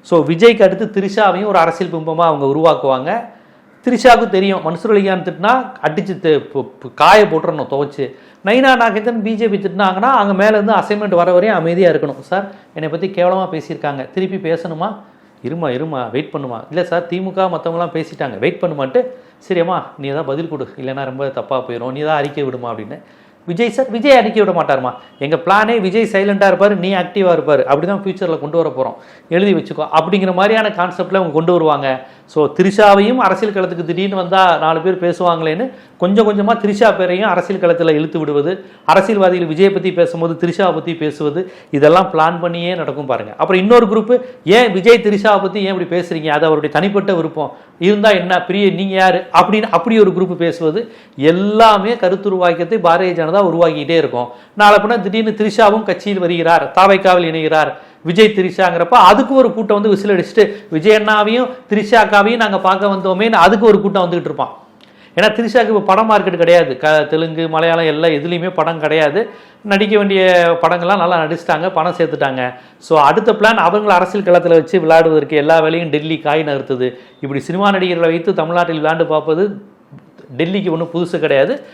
So விஜய்க்கு அடுத்து திரிஷாவையும் ஒரு அரசியல் பிம்பமாக அவங்க உருவாக்குவாங்க. திரிஷாவுக்கு தெரியும் மன்சூர் அலிகான் திட்டினா அடிச்சு காய போட்டுறணும் துவைச்சு. நைனா நாகேந்திரன் பிஜேபி திட்டினாங்கன்னா அங்கே மேலேருந்து அசைன்மெண்ட் வர வரையும் அமைதியாக இருக்கணும். சார் என்னை பற்றி கேவலமாக பேசியிருக்காங்க, திருப்பி பேசணுமா, இருமா வெயிட் பண்ணுமா, இல்லை சார் திமுக மற்றவங்களாம் பேசிட்டாங்க வெயிட் பண்ணுமான்ட்டு, சரிம்மா நீ தான் பதில் கொடு, இல்லைன்னா ரொம்ப தப்பாக போயிடும், நீ தான் அறிக்கை விடுமா அப்படின்னு. விஜய் சார் விஜய் அறிக்கை விட மாட்டாருமா, எங்கள் பிளானே விஜய் சைலண்டாக இருப்பார், நீ ஆக்டிவாக இருப்பார், அப்படி தான் ஃபியூச்சரில் கொண்டு வர போகிறோம், எழுதி வச்சுக்கோ அப்படிங்கிற மாதிரியான கான்செப்டில் அவங்க கொண்டு வருவாங்க. ஸோ திரிஷாவையும் அரசியல் களத்துக்கு திடீர்னு வந்தால் 4 பேர் பேசுவாங்களேன்னு கொஞ்சம் கொஞ்சமாக திரிஷா பேரையும் அரசியல் களத்தில் இழுத்து விடுவது, அரசியல்வாதிகள் விஜயை பற்றி பேசும்போது திரிஷாவை பற்றி பேசுவது, இதெல்லாம் பிளான் பண்ணியே நடக்கும் பாருங்கள். அப்புறம் இன்னொரு குரூப்பு, ஏன் விஜய் திரிஷாவை பற்றி ஏன் இப்படி பேசுகிறீங்க, அது அவருடைய தனிப்பட்ட விருப்பம், இருந்தால் என்ன பிரிய நீங்கள் யார் அப்படின்னு அப்படி ஒரு குரூப்பு பேசுவது, எல்லாமே கருத்துருவாக்கத்தை பாரதிய ஜனதா உருவாக்கிட்டே இருக்கும். நாளை பின்ன திடீர்னு திரிஷாவும் கட்சியில் வருகிறார், தாவைக்காவில் இணைகிறார் விஜய் திரிஷாங்கிறப்ப அதுக்கு ஒரு கூட்டம் வந்து விசில் அடிச்சுட்டு விஜய் அண்ணாவையும் திரிஷாக்காவையும் நாங்கள் பார்க்க வந்தோமேன்னு அதுக்கு ஒரு கூட்டம் வந்துகிட்டு இருப்பான். ஏன்னா திரிஷாவுக்கு இப்போ படம் மார்க்கெட் கிடையாது, தெலுங்கு மலையாளம் எல்லாம் எதுலேயுமே படம் கிடையாது, நடிக்க வேண்டிய படங்கள்லாம் நல்லா நடிச்சிட்டாங்க, பணம் சேர்த்துட்டாங்க. ஸோ அடுத்த பிளான் அவங்களை அரசியல் களத்தில் வச்சு விளையாடுவதற்கு எல்லா வேலையும் டெல்லி காய் நகர்த்துது. இப்படி சினிமா நடிகர்களை வைத்து தமிழ்நாட்டில் விளையாண்டு பார்ப்பது டெல்லிக்கு ஒன்றும் புதுசு கிடையாது.